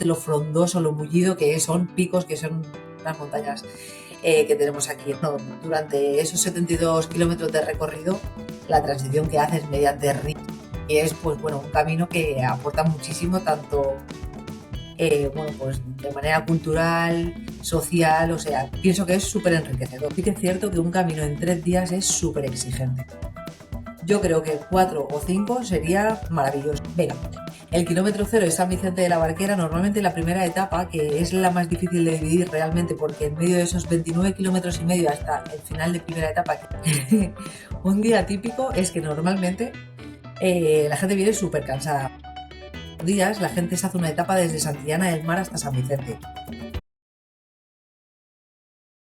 lo frondoso, lo mullido que son picos, que son las montañas que tenemos aquí. No, durante esos 72 kilómetros de recorrido, la transición que haces mediante ríos y es pues bueno, un camino que aporta muchísimo tanto bueno, pues de manera cultural, social, o sea, pienso que es súper enriquecedor. Sí que es cierto que un camino en 3 días es súper exigente. Yo creo que 4 o 5 sería maravilloso. Venga, el kilómetro cero es San Vicente de la Barquera, normalmente la primera etapa, que es la más difícil de dividir realmente, porque en medio de esos 29 kilómetros y medio hasta el final de primera etapa, un día típico es que normalmente la gente viene súper cansada. Días la gente se hace una etapa desde Santillana del Mar hasta San Vicente.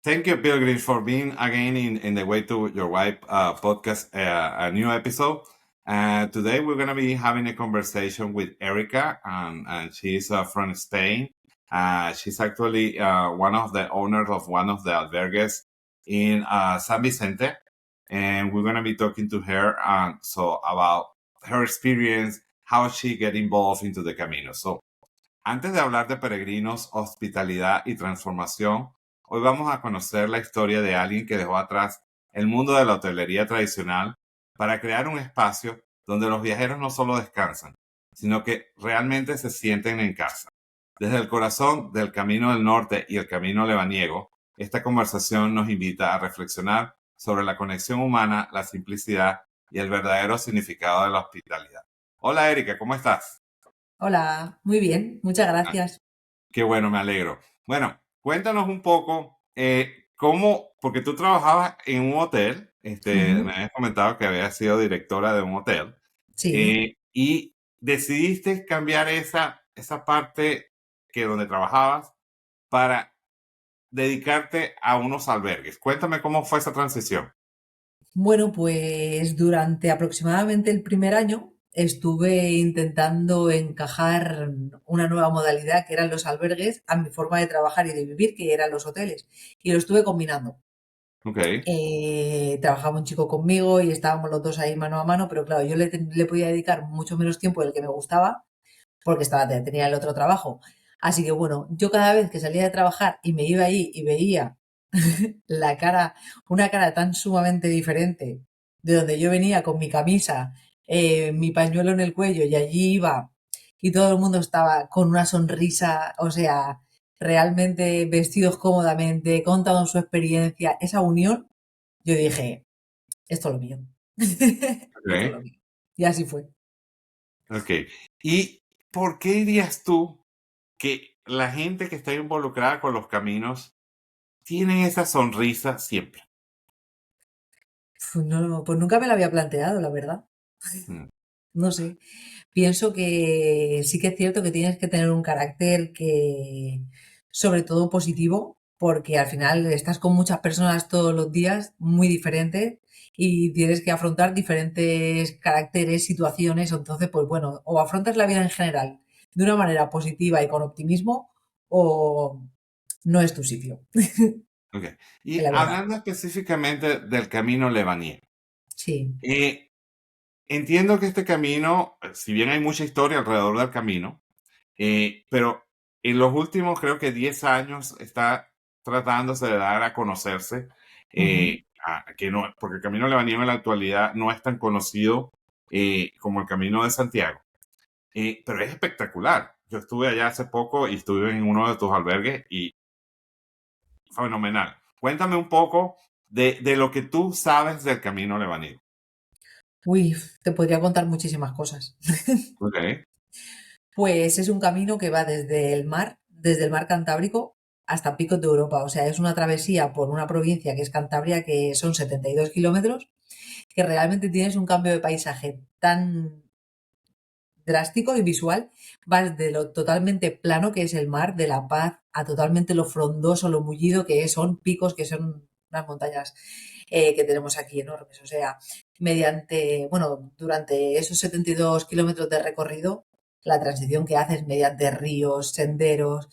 Thank you, Pilgrims, for being again in the Way to Your Wife podcast, a new episode. Today we're going to be having a conversation with Erica, and she's from Spain. She's actually one of the owners of one of the albergues in San Vicente, and we're going to be talking to her about her experience, how she get involved into the Camino. So, antes de hablar de peregrinos, hospitalidad y transformación, hoy vamos a conocer la historia de alguien que dejó atrás el mundo de la hotelería tradicional para crear un espacio donde los viajeros no solo descansan, sino que realmente se sienten en casa. Desde el corazón del Camino del Norte y el Camino Lebaniego, esta conversación nos invita a reflexionar sobre la conexión humana, la simplicidad y el verdadero significado de la hospitalidad. Hola Erika, ¿cómo estás? Hola, muy bien, muchas gracias. Qué bueno, me alegro. Bueno, cuéntanos un poco cómo, porque tú trabajabas en un hotel, me habías comentado que habías sido directora de un hotel, Sí. y decidiste cambiar esa parte que donde trabajabas para dedicarte a unos albergues. Cuéntame cómo fue esa transición. Bueno, pues durante aproximadamente el primer año estuve intentando encajar una nueva modalidad que eran los albergues a mi forma de trabajar y de vivir, que eran los hoteles. Y lo estuve combinando. Ok, Trabajaba un chico conmigo y estábamos los dos ahí mano a mano, pero claro, yo le podía dedicar mucho menos tiempo del que me gustaba porque tenía el otro trabajo. Así que bueno, yo cada vez que salía de trabajar y me iba ahí y veía la cara, una cara tan sumamente diferente de donde yo venía con mi camisa, mi pañuelo en el cuello y allí iba y todo el mundo estaba con una sonrisa, o sea, realmente vestidos cómodamente, contando su experiencia, esa unión, yo dije, esto es lo mío. Esto es lo ok, mío. Y así fue. ok. ¿Y por qué dirías tú que la gente que está involucrada con los caminos tienen esa sonrisa siempre? No, pues nunca me lo había planteado, la verdad. Mm, No sé. Pienso que sí que es cierto que tienes que tener un carácter que, sobre todo positivo, porque al final estás con muchas personas todos los días muy diferentes y tienes que afrontar diferentes caracteres, situaciones. Entonces, pues bueno, o afrontas la vida en general de una manera positiva y con optimismo, o no es tu sitio, ok. es Y la verdad. hablando específicamente del camino Lebanier, Sí. eh, entiendo que este camino, si bien hay mucha historia alrededor del camino, pero en los últimos creo que 10 años está tratándose de dar a conocerse, Ujú. que no, porque el camino Lebanier en la actualidad no es tan conocido como el camino de Santiago. Pero es espectacular. Yo estuve allá hace poco y estuve en uno de tus albergues y fenomenal. Cuéntame un poco de lo que tú sabes del camino lebaniego. Uy, te podría contar muchísimas cosas. Ok. Pues es un camino que va desde el mar Cantábrico hasta Picos de Europa. O sea, es una travesía por una provincia que es Cantabria, que son 72 kilómetros, que realmente tienes un cambio de paisaje tan drástico y visual. Vas de lo totalmente plano que es el mar, de La Paz, a totalmente lo frondoso, lo mullido que son picos, que son unas montañas que tenemos aquí enormes. O sea, durante esos 72 kilómetros de recorrido, la transición que haces mediante ríos, senderos,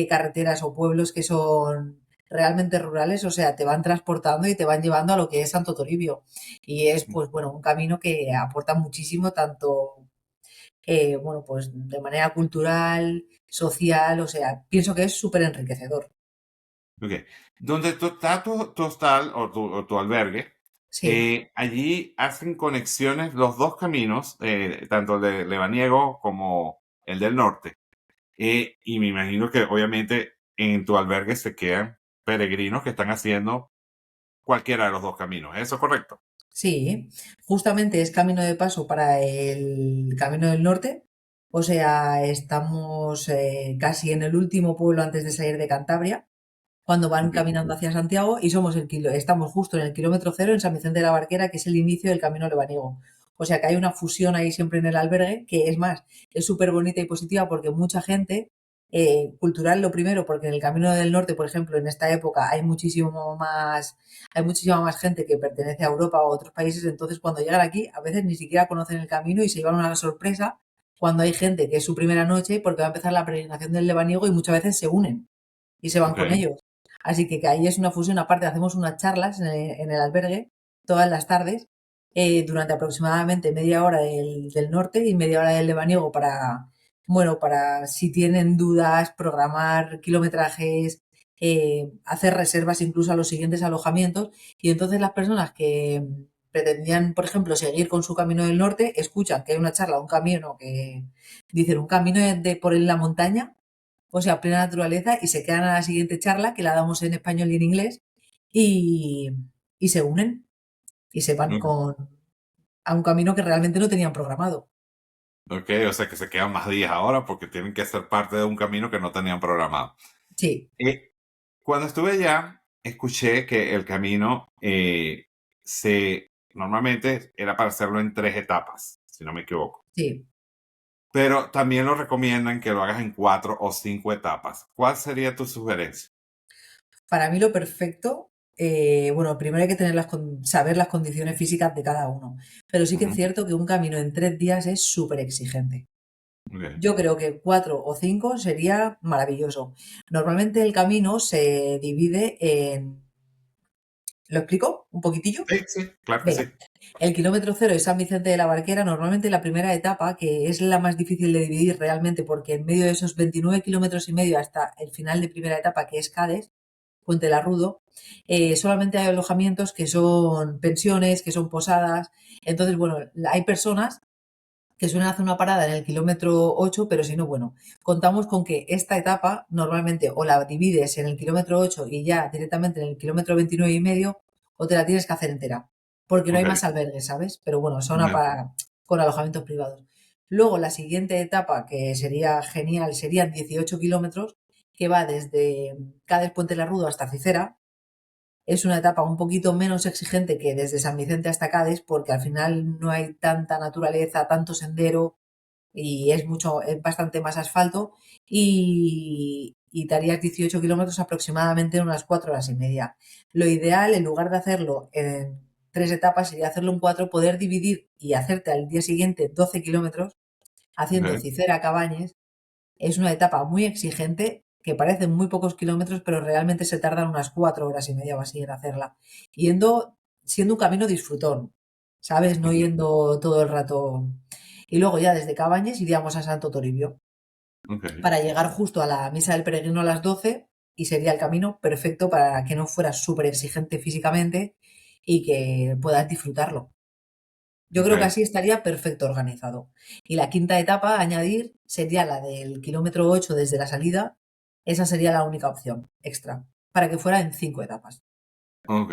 carreteras o pueblos que son realmente rurales, o sea, te van transportando y te van llevando a lo que es Santo Toribio. Y es, pues bueno, un camino que aporta muchísimo tanto bueno, pues de manera cultural, social, o sea, pienso que es súper enriquecedor. Ok. Donde tú está tu hostal o tu albergue, Sí, allí hacen conexiones los dos caminos, tanto el de Lebaniego como el del norte. Y me imagino que obviamente en tu albergue se quedan peregrinos que están haciendo cualquiera de los dos caminos. ¿Eso es correcto? sí, justamente es camino de paso para el Camino del Norte, o sea, estamos casi en el último pueblo antes de salir de Cantabria, cuando van Ok. caminando hacia Santiago y estamos justo en el kilómetro cero en San Vicente de la Barquera, que es el inicio del Camino Lebaniego. O sea que hay una fusión ahí siempre en el albergue, que es más, es súper bonita y positiva porque mucha gente, cultural lo primero, porque en el Camino del Norte, por ejemplo, en esta época hay muchísima más gente que pertenece a Europa o a otros países, entonces cuando llegan aquí a veces ni siquiera conocen el camino y se llevan una sorpresa cuando hay gente que es su primera noche porque va a empezar la peregrinación del Lebaniego y muchas veces se unen y se van Ok. con ellos. Así que ahí es una fusión. Aparte, hacemos unas charlas en el albergue todas las tardes durante aproximadamente media hora del norte y media hora del lebaniego para, bueno, para si tienen dudas, programar kilometrajes, hacer reservas incluso a los siguientes alojamientos. Y entonces las personas que pretendían, por ejemplo, seguir con su camino del norte, escuchan que hay una charla, un camino que dicen un camino por la montaña, o sea, plena naturaleza, y se quedan a la siguiente charla, que la damos en español y en inglés, y, y se unen y se van a un camino que realmente no tenían programado. Ok, o sea que se quedan más días ahora porque tienen que ser parte de un camino que no tenían programado. Sí, Eh, Cuando estuve allá, escuché que el camino normalmente era para hacerlo en 3 etapas, si no me equivoco. sí. Pero también lo recomiendan que lo hagas en 4 o 5 etapas. ¿Cuál sería tu sugerencia? Para mí lo perfecto, bueno, primero hay que saber las condiciones físicas de cada uno, pero sí que es Ujú, cierto que un camino en 3 días es súper exigente. ok. Yo creo que 4 o 5 sería maravilloso. Normalmente el camino se divide en... ¿Lo explico un poquitillo? Sí, sí, claro que sí. Venga, el kilómetro cero es San Vicente de la Barquera. Normalmente la primera etapa, que es la más difícil de dividir realmente, porque en medio de esos 29 kilómetros y medio hasta el final de primera etapa, que es Cádiz, Puente la Rudo, solamente hay alojamientos que son pensiones, que son posadas. Entonces, bueno, hay personas que suelen hacer una parada en el kilómetro 8, pero si no, bueno, contamos con que esta etapa normalmente o la divides en el kilómetro 8 y ya directamente en el kilómetro 29 y medio, o te la tienes que hacer entera, porque no hay Ok, más albergues, ¿sabes? Pero bueno, ya, con alojamientos privados. Luego, la siguiente etapa, que sería genial, serían 18 kilómetros, que va desde Cádiz Puente la Rudo hasta Cicera. Es una etapa un poquito menos exigente que desde San Vicente hasta Cádiz, porque al final no hay tanta naturaleza, tanto sendero, y es bastante más asfalto, y te harías 18 kilómetros aproximadamente en unas 4 horas y media. Lo ideal, en lugar de hacerlo en 3 etapas, sería hacerlo en cuatro, poder dividir y hacerte al día siguiente 12 kilómetros haciendo ok, Cicera a Cabañes. Es una etapa muy exigente, que parecen muy pocos kilómetros, pero realmente se tardan unas 4 horas y media o así en hacerla. Yendo, siendo un camino disfrutón, ¿sabes? No ok, yendo todo el rato. Y luego ya desde Cabañes iríamos a Santo Toribio ok, para llegar justo a la misa del peregrino a las 12, y sería el camino perfecto para que no fuera súper exigente físicamente y que puedas disfrutarlo. Yo creo que ok, así estaría perfecto organizado. Y la quinta etapa a añadir sería la del kilómetro 8 desde la salida. Esa sería la única opción extra, para que fuera en 5 etapas. ok.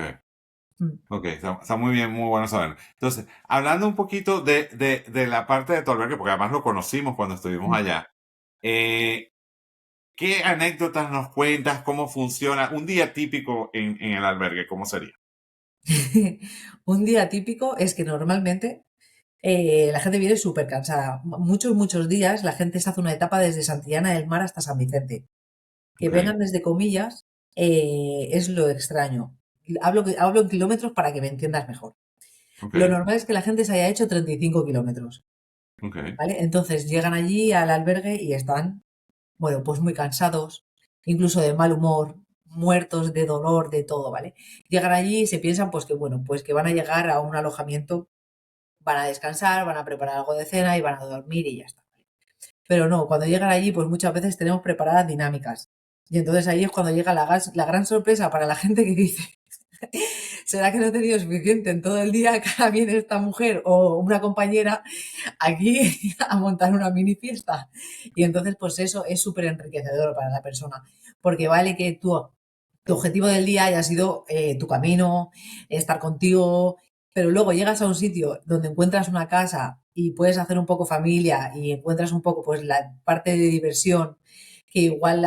Mm, Ok, está muy bien, muy bueno saber. Entonces, hablando un poquito de la parte de tu albergue, porque además lo conocimos cuando estuvimos mm. allá, eh, ¿qué anécdotas nos cuentas? ¿Cómo funciona un día típico en el albergue? ¿Cómo sería? Un día típico es que normalmente la gente viene súper cansada. Muchos días la gente se hace una etapa desde Santillana del Mar hasta San Vicente. Que Ok, vengan desde comillas es lo extraño. Hablo en kilómetros para que me entiendas mejor. ok, Lo normal es que la gente se haya hecho 35 kilómetros. ok, ¿Vale? Entonces llegan allí al albergue y están, bueno, pues muy cansados, incluso de mal humor, muertos de dolor, de todo, ¿vale? Llegan allí y se piensan, pues que, bueno, pues que van a llegar a un alojamiento, van a descansar, van a preparar algo de cena y van a dormir y ya está. Pero no, cuando llegan allí, pues muchas veces tenemos preparadas dinámicas. Y entonces ahí es cuando llega la gran sorpresa para la gente que dice, ¿será que no he tenido suficiente en todo el día? Que ahora viene esta mujer o una compañera aquí a montar una mini fiesta. Y entonces, pues eso es súper enriquecedor para la persona, porque vale que tu objetivo del día haya sido tu camino, estar contigo, pero luego llegas a un sitio donde encuentras una casa y puedes hacer un poco familia y encuentras un poco pues la parte de diversión que igual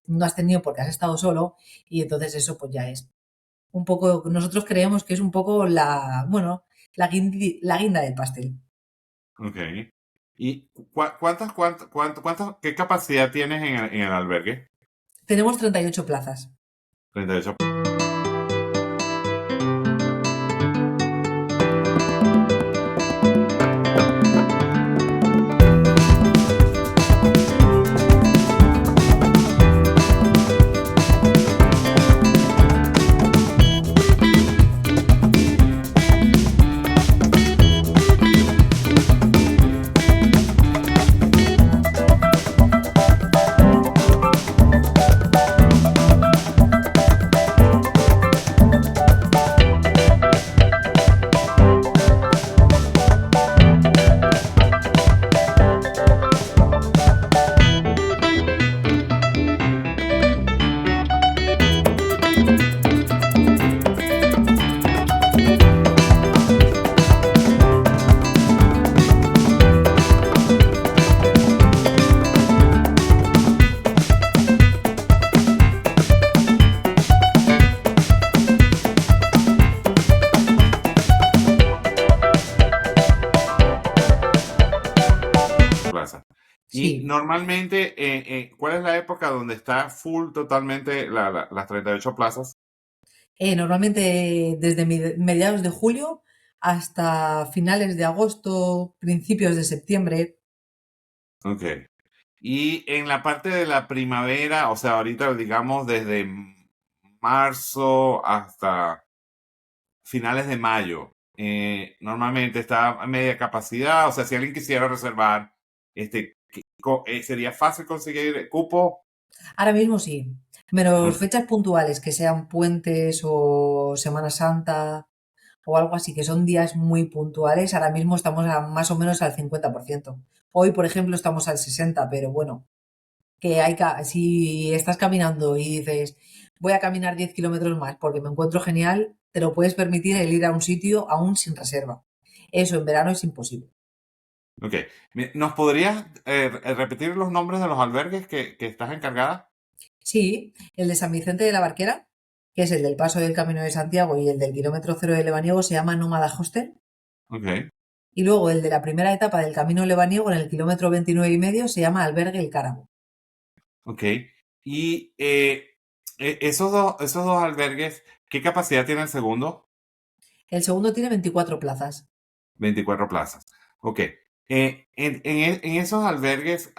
no has tenido porque has estado solo y entonces eso pues ya es un poco, nosotros creemos que es un poco bueno, la guinda del pastel. Ok. ¿Y qué capacidad tienes en el albergue? Tenemos 38 plazas. 38. Plaza. Y Sí. normalmente, ¿cuál es la época donde está full totalmente las 38 plazas? Normalmente desde mediados de julio hasta finales de agosto, principios de septiembre. Ok. Y en la parte de la primavera, o sea, ahorita digamos desde marzo hasta finales de mayo, normalmente está a media capacidad, o sea, si alguien quisiera reservar, ¿sería fácil conseguir cupo? Ahora mismo sí, menos fechas puntuales que sean puentes o Semana Santa o algo así, que son días muy puntuales. Ahora mismo estamos más o menos al 50%. Hoy, por ejemplo, estamos al 60%, pero bueno, si estás caminando y dices, voy a caminar 10 kilómetros más porque me encuentro genial, te lo puedes permitir el ir a un sitio aún sin reserva. Eso en verano es imposible. Ok. ¿Nos podrías repetir los nombres de los albergues que estás encargada? Sí, el de San Vicente de la Barquera, que es el del Paso del Camino de Santiago y el del kilómetro cero de Lebaniego, se llama Nómada Hostel. Ok, Y luego el de la primera etapa del Camino Lebaniego en el kilómetro 29,5 se llama Albergue El Cárabo. ok. Y esos dos albergues, ¿qué capacidad tiene el segundo? El segundo tiene 24 plazas. 24 plazas. Ok. En esos albergues,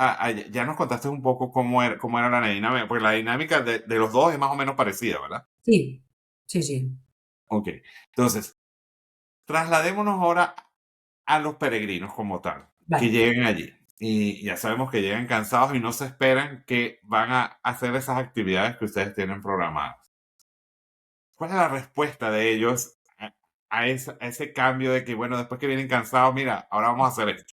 ya nos contaste un poco cómo era la dinámica, porque la dinámica de los dos es más o menos parecida, ¿verdad? Sí, sí, sí. Ok. Entonces, trasladémonos ahora a los peregrinos como tal, que Vale. lleguen allí. Y ya sabemos que llegan cansados y no se esperan que van a hacer esas actividades que ustedes tienen programadas. ¿Cuál es la respuesta de ellos a ese cambio de que, bueno, después que vienen cansados, mira, ahora vamos a hacer esto?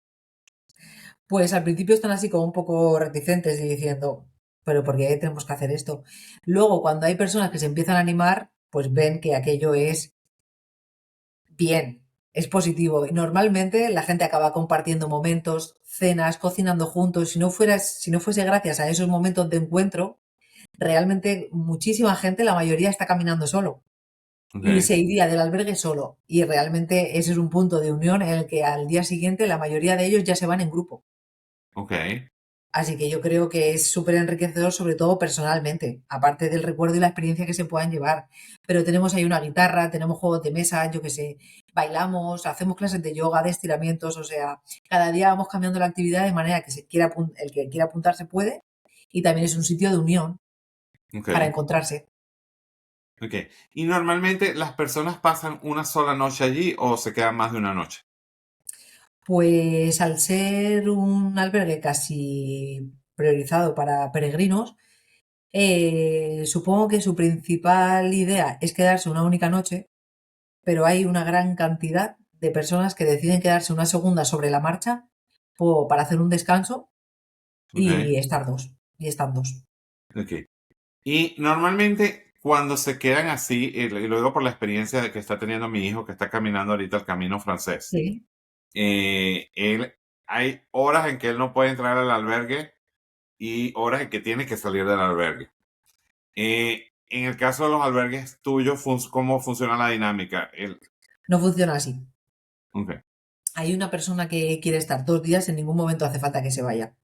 Pues al principio están así como un poco reticentes y diciendo, pero ¿por qué tenemos que hacer esto? Luego, cuando hay personas que se empiezan a animar, pues ven que aquello es bien, es positivo. Y normalmente la gente acaba compartiendo momentos, cenas, cocinando juntos. Si no fuese gracias a esos momentos de encuentro, realmente muchísima gente, la mayoría está caminando solo y Ok, se iría del albergue solo. Y realmente ese es un punto de unión en el que al día siguiente la mayoría de ellos ya se van en grupo. ok, Así que yo creo que es súper enriquecedor, sobre todo personalmente, aparte del recuerdo y la experiencia que se puedan llevar. Pero tenemos ahí una guitarra, tenemos juegos de mesa, yo qué sé, bailamos, hacemos clases de yoga, de estiramientos, o sea, cada día vamos cambiando la actividad de manera que el que quiera apuntarse puede y también es un sitio de unión ok, para encontrarse. ok. ¿Y normalmente las personas pasan una sola noche allí o se quedan más de una noche? Pues al ser un albergue casi priorizado para peregrinos, supongo que su principal idea es quedarse una única noche, pero hay una gran cantidad de personas que deciden quedarse una segunda sobre la marcha para hacer un descanso Ok, y estar dos. Y están dos. ok. Y normalmente cuando se quedan así, y lo digo por la experiencia de que está teniendo mi hijo que está caminando ahorita el camino francés, Sí. él, hay horas en que él no puede entrar al albergue y horas en que tiene que salir del albergue. En el caso de los albergues tuyos, ¿cómo funciona la dinámica? No funciona así. Ok, Hay una persona que quiere estar 2 días, en ningún momento hace falta que se vaya.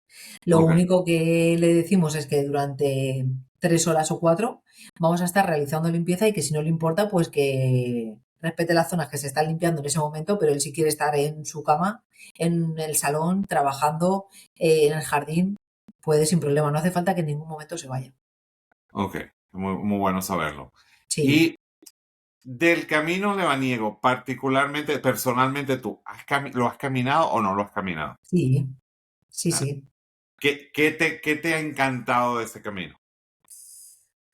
Lo ok, único que le decimos es que durante 3 horas o 4 vamos a estar realizando limpieza y que si no le importa, pues que respete las zonas que se están limpiando en ese momento, pero él sí quiere estar en su cama, en el salón, trabajando, en el jardín, puede sin problema, no hace falta que en ningún momento se vaya. ok. Muy, muy bueno saberlo. Sí, Y del camino lebaniego, particularmente, personalmente tú, ¿lo has caminado o no lo has caminado? sí, sí, Ah, sí. ¿qué te ha encantado de ese camino?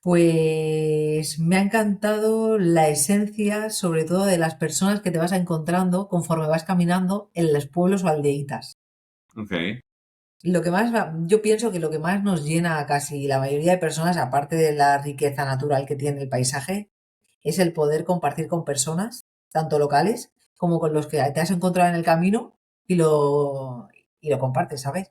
Pues me ha encantado la esencia, sobre todo de las personas que te vas encontrando conforme vas caminando en los pueblos o aldeitas. Ok, Lo que más, yo pienso que lo que más nos llena a casi la mayoría de personas, aparte de la riqueza natural que tiene el paisaje, es el poder compartir con personas, tanto locales como con los que te has encontrado en el camino y lo compartes, ¿sabes?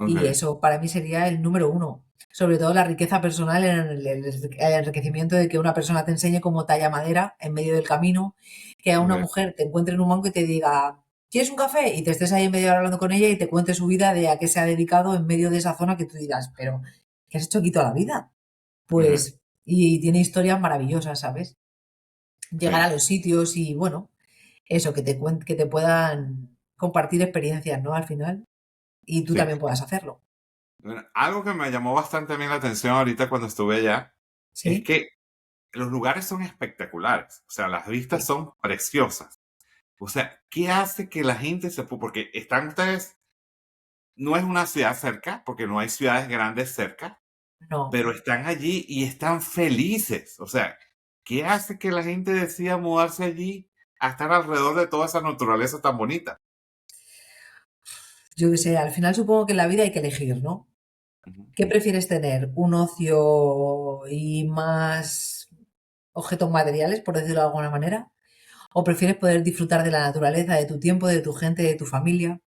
Y ok, eso para mí sería el número uno. Sobre todo la riqueza personal en el enriquecimiento de que una persona te enseñe cómo talla madera en medio del camino, que a una ok, mujer te encuentre en un banco y te diga, ¿quieres un café? Y te estés ahí en media hora hablando con ella y te cuente su vida de a qué se ha dedicado en medio de esa zona que tú dirás, pero ¿qué has hecho aquí toda la vida? ujú, Pues, y tiene historias maravillosas, ¿sabes? Llegar sí, a los sitios y bueno, eso, que te puedan compartir experiencias, ¿no? Al final, y tú sí. también puedas hacerlo. Bueno, algo que me llamó bastante bien la atención ahorita cuando estuve allá es ¿Sí? que los lugares son espectaculares, o sea, las vistas Sí. son preciosas. O sea, ¿qué hace que la gente porque están ustedes, no es una ciudad cerca, porque no hay ciudades grandes cerca, No, pero están allí y están felices. O sea, ¿qué hace que la gente decida mudarse allí a estar alrededor de toda esa naturaleza tan bonita? yo qué sé, al final supongo que en la vida hay que elegir, ¿no? Ujú, ¿Qué prefieres tener? ¿Un ocio y más objetos materiales, por decirlo de alguna manera? ¿O prefieres poder disfrutar de la naturaleza, de tu tiempo, de tu gente, de tu familia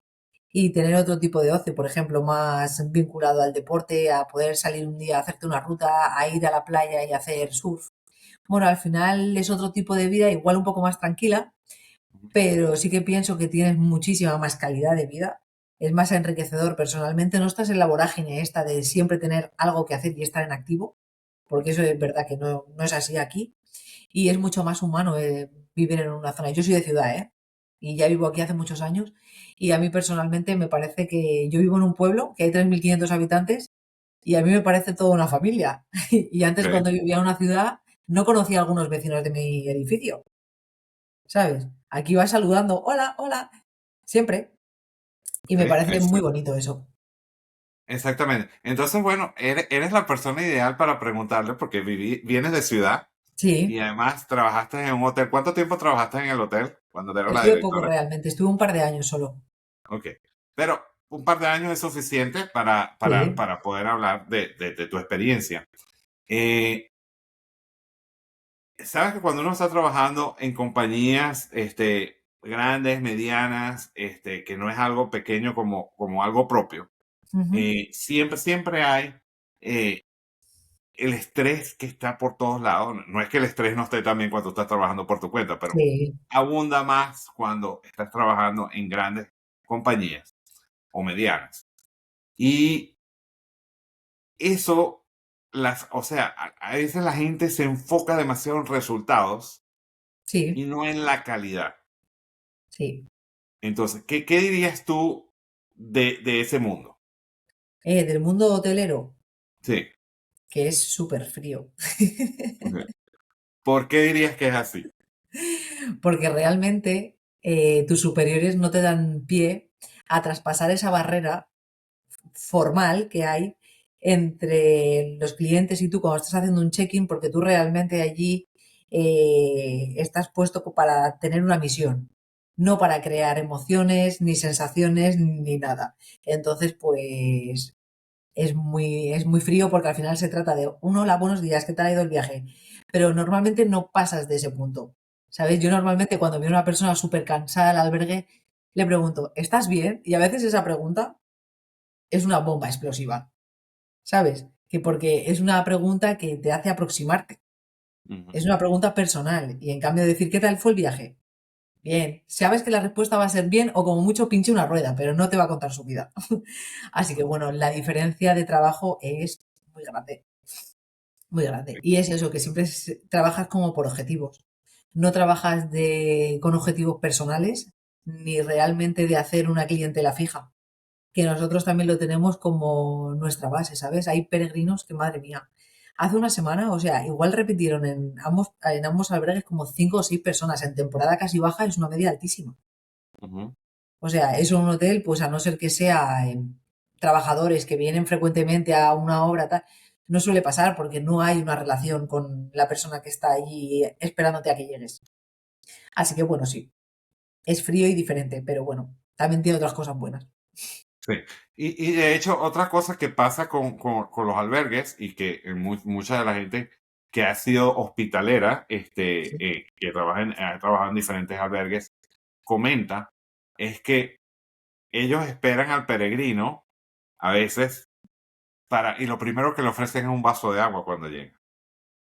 y tener otro tipo de ocio, por ejemplo, más vinculado al deporte, a poder salir un día a hacerte una ruta, a ir a la playa y hacer surf? Bueno, al final es otro tipo de vida, igual un poco más tranquila, ujú. pero sí que pienso que tienes muchísima más calidad de vida. Es más enriquecedor personalmente. No estás en la vorágine esta de siempre tener algo que hacer y estar en activo, porque eso es verdad que no es así aquí. Y es mucho más humano vivir en una zona. Yo soy de ciudad, ¿eh? Y ya vivo aquí hace muchos años. Y a mí personalmente me parece que yo vivo en un pueblo que hay 3.500 habitantes y a mí me parece toda una familia. Y antes Ok, cuando vivía en una ciudad no conocía a algunos vecinos de mi edificio. ¿Sabes? Aquí vas saludando, hola, hola, siempre. Y sí, me parece muy bonito eso. exactamente. Entonces, bueno, eres la persona ideal para preguntarle porque vienes de ciudad y Sí, además trabajaste en un hotel. ¿Cuánto tiempo trabajaste en el hotel cuando era la estuve poco directora? realmente, estuve un par de años solo. Ok. Pero un par de años es suficiente Sí, para poder hablar de tu experiencia. Eh, Sabes que cuando uno está trabajando en compañías grandes, medianas, que no es algo pequeño como algo propio, ujú, siempre hay eh, el estrés que está por todos lados. No es que el estrés no esté también cuando estás trabajando por tu cuenta, pero sí, abunda más cuando estás trabajando en grandes compañías o medianas. Y eso, o sea, a veces la gente se enfoca demasiado en resultados y sí, no en la calidad. sí. Entonces, ¿qué dirías tú de ese mundo? Del mundo hotelero, Sí. que es súper frío. Ok. ¿Por qué dirías que es así? Porque realmente, tus superiores no te dan pie a traspasar esa barrera formal que hay entre los clientes y tú cuando estás haciendo un check-in, porque tú realmente allí estás puesto para tener una misión, no para crear emociones, ni sensaciones, ni nada. Entonces, pues es muy frío porque al final se trata de un hola, buenos días, ¿qué tal ha ido el viaje? Pero normalmente no pasas de ese punto. ¿Sabes? Yo normalmente cuando veo a una persona súper cansada al albergue, le pregunto, ¿estás bien? Y a veces esa pregunta es una bomba explosiva, ¿sabes? Que porque es una pregunta que te hace aproximarte. Ujú. Es una pregunta personal. Y en cambio decir, ¿qué tal fue el viaje? Bien. Sabes que la respuesta va a ser bien o como mucho pinche una rueda, pero no te va a contar su vida. Así que bueno, la diferencia de trabajo es muy grande, muy grande. Y es eso, que siempre trabajas como por objetivos. No trabajas con objetivos personales ni realmente de hacer una clientela fija, que nosotros también lo tenemos como nuestra base, ¿sabes? Hay peregrinos que, madre mía, hace una semana, o sea, igual repitieron en ambos albergues como 5 o 6 personas. En temporada casi baja es una media altísima. Ujú. O sea, es un hotel, pues a no ser que sea trabajadores que vienen frecuentemente a una obra, tal, no suele pasar porque no hay una relación con la persona que está allí esperándote a que llegues. Así que bueno, sí, es frío y diferente, pero bueno, también tiene otras cosas buenas. Sí. Y de hecho, otra cosa que pasa con los albergues y que mucha de la gente que ha sido hospitalera, Sí, que ha trabajado en diferentes albergues, comenta, es que ellos esperan al peregrino a veces y lo primero que le ofrecen es un vaso de agua cuando llega,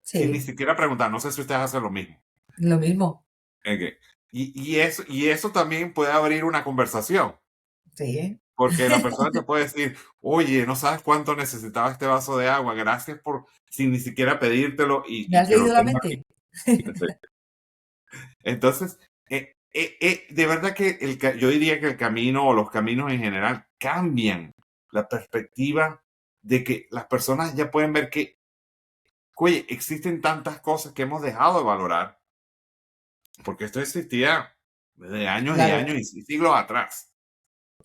sin ni sí, siquiera preguntar. No sé si ustedes hacen lo mismo. lo mismo. Ok. Y eso también puede abrir una conversación. Sí. Porque la persona te puede decir, oye, no sabes cuánto necesitaba este vaso de agua, gracias por, sin ni siquiera pedírtelo ¿Me y has que lo leído la tengo aquí. mente? Entonces, de verdad que yo diría que el camino o los caminos en general cambian la perspectiva de que las personas ya pueden ver que, oye, existen tantas cosas que hemos dejado de valorar, porque esto existía desde años y Claro, años y siglos atrás.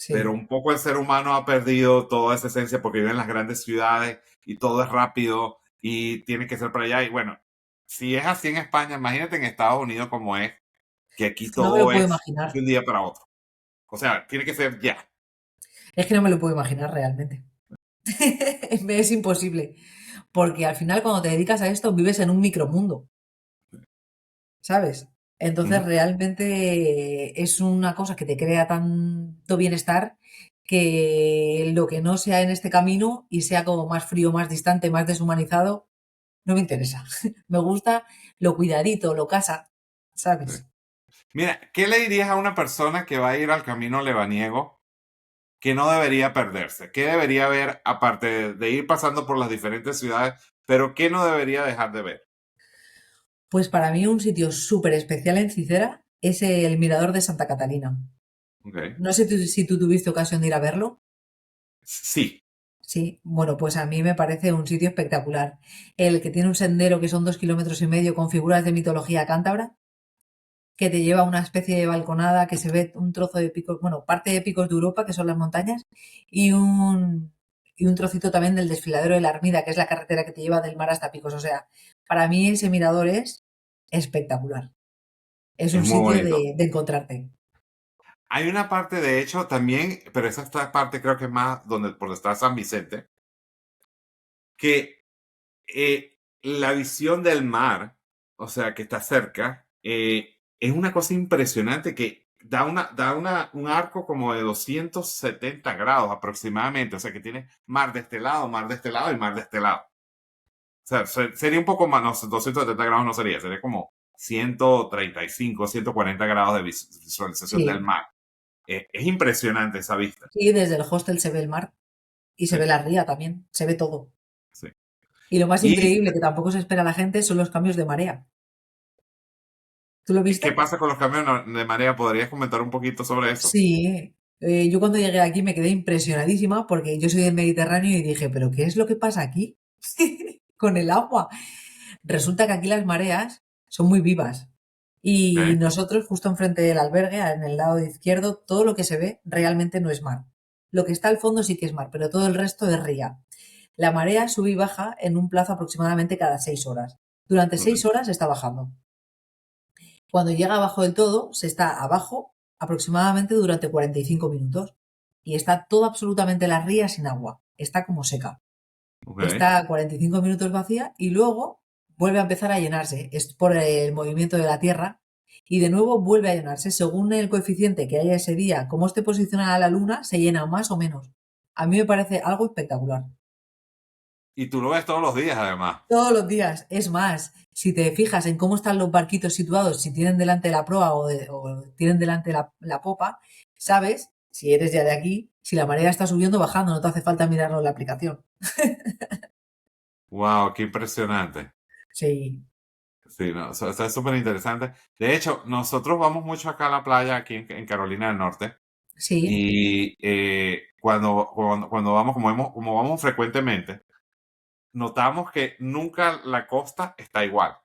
Pero sí. un poco el ser humano ha perdido toda esa esencia porque vive en las grandes ciudades y todo es rápido y tiene que ser para allá. Y bueno, si es así en España, imagínate en Estados Unidos como es, que aquí Es que no me lo todo puedo es de imaginar. un día para otro. O sea, tiene que ser ya. Es que no me lo puedo imaginar realmente. Me es imposible. Porque al final cuando te dedicas a esto vives en un micromundo, ¿sabes? Entonces Ujú. realmente es una cosa que te crea tanto bienestar que lo que no sea en este camino y sea como más frío, más distante, más deshumanizado, no me interesa. Me gusta lo cuidadito, lo casa, Sí. ¿sabes? Mira, ¿qué le dirías a una persona que va a ir al camino lebaniego que no debería perderse? ¿Qué debería ver aparte de ir pasando por las diferentes ciudades, pero qué no debería dejar de ver? Pues para mí un sitio súper especial en Cicera es el Mirador de Santa Catalina. Okay. No sé si tú tuviste ocasión de ir a verlo. Sí. Sí, bueno, pues a mí me parece un sitio espectacular. El que tiene un sendero que son 2,5 kilómetros con figuras de mitología cántabra, que te lleva a una especie de balconada que se ve un trozo de picos, bueno, parte de picos de Europa, que son las montañas, y un trocito también del desfiladero de la Armida, que es la carretera que te lleva del mar hasta Picos. O sea, para mí ese mirador es espectacular. Es Es un muy sitio bonito. de encontrarte. Hay una parte, de hecho, también, pero esta parte creo que es más por donde está San Vicente, que la visión del mar, o sea, que está cerca, es una cosa impresionante que un arco como de 270 grados aproximadamente, o sea, que tiene mar de este lado, mar de este lado y mar de este lado. O sea, sería un poco más, no, 270 grados no sería como 135, 140 grados de visualización del Sí, mar. Es impresionante esa vista. sí, desde el hostel se ve el mar y se Sí, ve la ría también, se ve todo. sí. Y lo más ¿Y increíble que tampoco se espera la gente son los cambios de marea. ¿Tú lo qué viste? pasa con los camiones de marea? ¿Podrías comentar un poquito sobre eso? Sí. Yo cuando llegué aquí me quedé impresionadísima porque yo soy del Mediterráneo y dije, ¿pero qué es lo que pasa aquí con el agua? Resulta que aquí las mareas son muy vivas Y Ok. nosotros, justo enfrente del albergue, en el lado izquierdo, todo lo que se ve realmente no es mar. Lo que está al fondo sí que es mar, pero todo el resto es ría. La marea sube y baja en un plazo aproximadamente cada 6 horas. Durante Ok. 6 horas está bajando. Cuando llega abajo del todo, se está abajo aproximadamente durante 45 minutos. Y está todo absolutamente la ría sin agua. Está como seca. Ok. Está 45 minutos vacía y luego vuelve a empezar a llenarse. Es por el movimiento de la Tierra y de nuevo vuelve a llenarse. Según el coeficiente que haya ese día, cómo esté posicionada la Luna, se llena más o menos. A mí me parece algo espectacular. Y tú lo ves todos los días, además. Todos los días. Es más, si te fijas en cómo están los barquitos situados, si tienen delante la proa o tienen delante la popa, sabes, si eres ya de aquí, si la marea está subiendo o bajando, no te hace falta mirarlo en la aplicación. Wow, qué impresionante. Sí, Sí, no, eso es súper interesante. De hecho, nosotros vamos mucho acá a la playa, aquí en Carolina del Norte, sí, y cuando vamos, como vamos frecuentemente, notamos que nunca la costa está igual,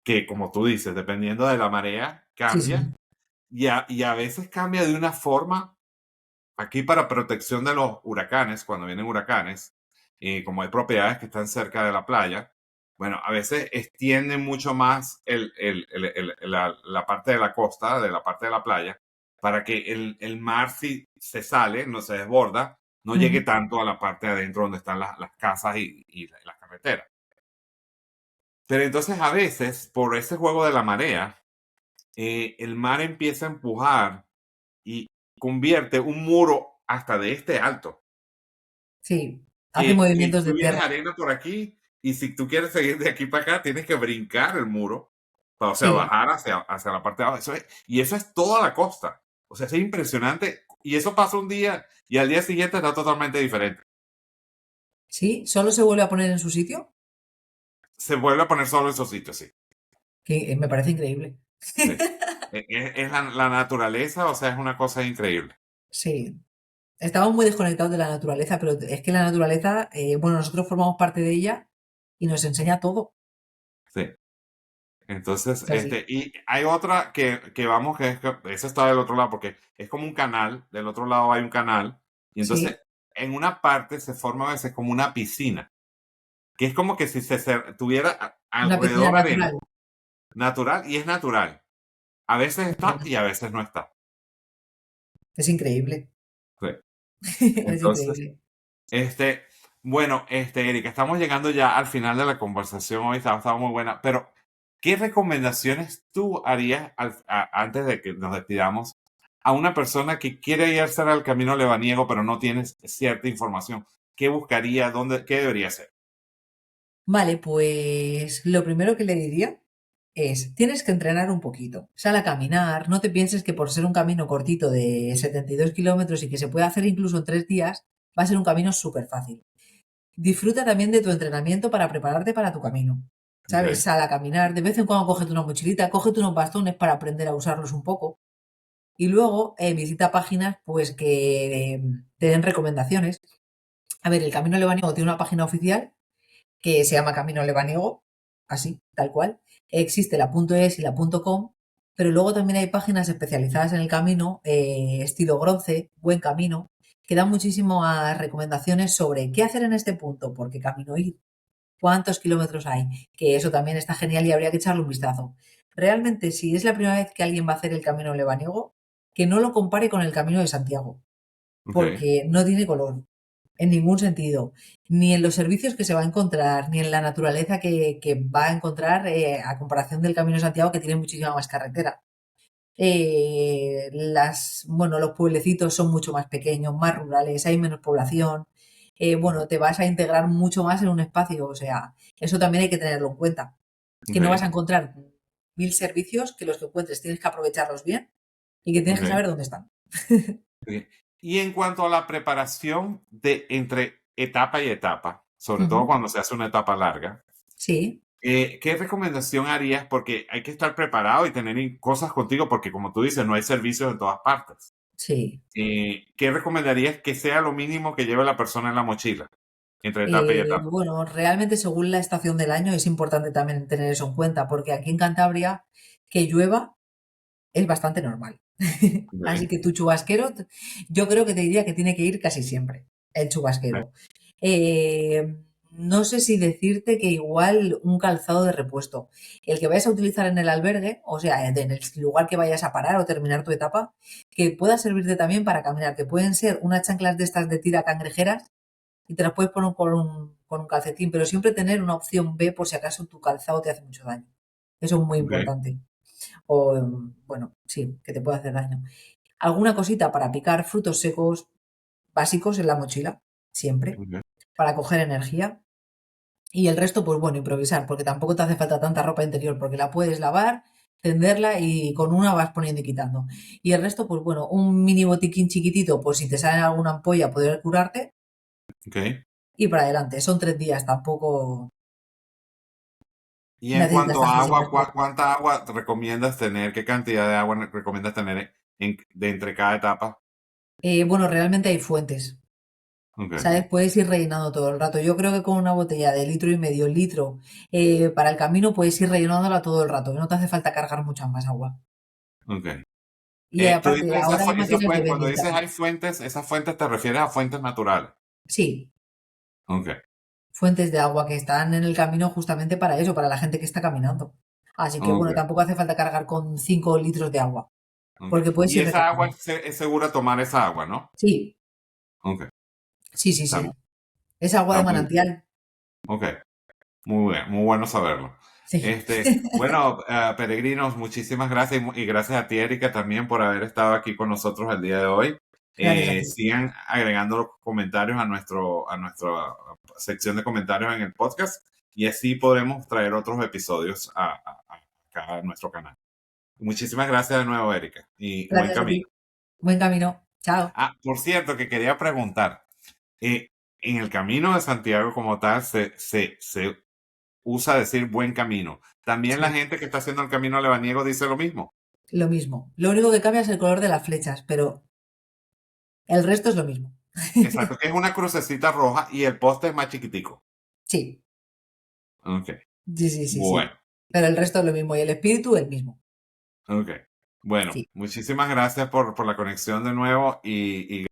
que como tú dices, dependiendo de la marea, sí, sí. cambia, y a veces cambia de una forma. Aquí para protección de los huracanes, cuando vienen huracanes, y como hay propiedades que están cerca de la playa, bueno, a veces extienden mucho más la parte de la costa, de la parte de la playa, para que el mar si se sale, no se desborda, no llegue Ujú. tanto a la parte de adentro donde están las casas y las carreteras. Pero entonces a veces, por ese juego de la marea, el mar empieza a empujar y convierte un muro hasta de este alto. Sí, hace Que movimientos tú de vienes tierra. arena por aquí y si tú quieres seguir de aquí para acá, tienes que brincar el muro, o sea, Sí, bajar hacia la parte de abajo. Y eso es toda la costa. O sea, es impresionante. Y eso pasa un día y al día siguiente está totalmente diferente. sí, solo se vuelve a poner en su sitio, Se vuelve a poner solo en esos sitios, sí. que me parece increíble. Sí. Es la naturaleza, o sea, es una cosa increíble. Sí, estamos muy desconectados de la naturaleza, pero es que la naturaleza, bueno, nosotros formamos parte de ella y nos enseña todo. Sí. Entonces, Es así. y hay otra que vamos, esa está del otro lado, porque es como un canal, del otro lado hay un canal, y entonces Sí, en una parte se forma a veces como una piscina, que es como que si tuviera una piscina alrededor arena, natural. natural, y es natural. A veces está y a veces no está. Es increíble. Sí. Es Entonces, increíble. este, bueno, Erika, estamos llegando ya al final de la conversación hoy, estaba muy buena, pero ¿qué recomendaciones tú harías antes de que nos despidamos a una persona que quiere ir a hacer el camino lebaniego, pero no tiene cierta información? ¿Qué buscaría? ¿Qué debería hacer? Vale, pues lo primero que le diría es, tienes que entrenar un poquito, sal a caminar, no te pienses que por ser un camino cortito de 72 kilómetros y que se puede hacer incluso en 3 días, va a ser un camino súper fácil. Disfruta también de tu entrenamiento para prepararte para tu camino. ¿Sabes? Okay. Sal a caminar, de vez en cuando cógete una mochilita, cógete unos bastones para aprender a usarlos un poco. Y luego visita páginas pues que te den recomendaciones. A ver, el Camino Lebaniego tiene una página oficial que se llama Camino Lebaniego, así, tal cual. Existe la .es y la .com, pero luego también hay páginas especializadas en el camino, estilo Bronce, Buen Camino, que dan muchísimas recomendaciones sobre qué hacer en este punto, por qué camino ir, cuántos kilómetros hay, que eso también está genial y habría que echarle un vistazo. Realmente, si es la primera vez que alguien va a hacer el Camino Lebaniego, que no lo compare con el Camino de Santiago, Okay. porque no tiene color, en ningún sentido, ni en los servicios que se va a encontrar, ni en la naturaleza que va a encontrar a comparación del Camino de Santiago, que tiene muchísima más carretera. Bueno, los pueblecitos son mucho más pequeños, más rurales, hay menos población. Bueno, te vas a integrar mucho más en un espacio, o sea, eso también hay que tenerlo en cuenta. Que no vas Okay. a encontrar 1000 servicios, que los que encuentres tienes que aprovecharlos bien y que tienes que Okay. saber dónde están. Sí. Y en cuanto a la preparación de entre etapa y etapa, sobre todo Ujú. cuando se hace una etapa larga, Sí, ¿qué recomendación harías? Porque hay que estar preparado y tener cosas contigo, porque como tú dices, no hay servicios en todas partes. sí. ¿Qué recomendarías que sea lo mínimo que lleve la persona en la mochila? entre etapa y etapa. Bueno, realmente según la estación del año es importante también tener eso en cuenta, porque aquí en Cantabria que llueva es bastante normal. Así Ok, que tu chubasquero, yo creo que te diría que tiene que ir casi siempre, el ok, chubasquero. No sé si decirte que igual un calzado de repuesto, el que vayas a utilizar en el albergue, o sea, en el lugar que vayas a parar o terminar tu etapa, que pueda servirte también para caminar, que pueden ser unas chanclas de estas de tira cangrejeras y te las puedes poner con un calcetín, pero siempre tener una opción B por si acaso tu calzado te hace mucho daño. Eso es muy ok, importante. O, bueno, sí, que te puede hacer daño. Alguna cosita para picar frutos secos básicos en la mochila, siempre, ok. para coger energía. Y el resto, pues bueno, improvisar, porque tampoco te hace falta tanta ropa interior, porque la puedes lavar, tenderla y con una vas poniendo y quitando. Y el resto, pues bueno, un mini botiquín chiquitito, pues si te sale alguna ampolla, poder curarte Ok. y para adelante. Son 3 días, tampoco Y en necesitas cuanto a tantísima agua, ropa. ¿cuánta agua recomiendas tener? ¿Qué cantidad de agua recomiendas tener de entre cada etapa? Bueno, realmente hay fuentes. Ok, ¿Sabes? Puedes ir rellenando todo el rato. Yo creo que con una botella de litro y medio, litro, para el camino puedes ir rellenándola todo el rato. No te hace falta cargar mucha más agua. ok. Y Tú aparte, dices ahora hay máquinas de cuando vending dices también. hay fuentes, esas fuentes te refieres a fuentes naturales. Sí, Ok, fuentes de agua que están en el camino justamente para eso, para la gente que está caminando. Así que bueno, ok, tampoco hace falta cargar con 5 litros de agua, ok. porque puedes Y ir esa agua recargando. es segura tomar esa agua, ¿no? Sí, Ok, sí, sí, está, sí. Es agua está de muy bien. manantial. Ok, muy bien, muy bueno saberlo. Sí. Bueno, peregrinos, muchísimas gracias y gracias a ti, Erika, también por haber estado aquí con nosotros el día de hoy. Gracias a ti. Sigan agregando los comentarios a nuestra sección de comentarios en el podcast y así podremos traer otros episodios acá a nuestro canal. Muchísimas gracias de nuevo, Erika, y buen Gracias a camino. ti. Buen camino. Chao. Ah, por cierto, que quería preguntar, eh, en el camino de Santiago como tal, se usa decir buen camino. También la Sí. gente que está haciendo el camino lebaniego dice lo mismo. Lo mismo. Lo único que cambia es el color de las flechas, pero el resto es lo mismo. Exacto, que es una crucecita roja y el poste es más chiquitico. Sí, Ok, sí, sí, sí, bueno, sí. Pero el resto es lo mismo y el espíritu el mismo. ok. Bueno, Sí. muchísimas gracias por la conexión de nuevo y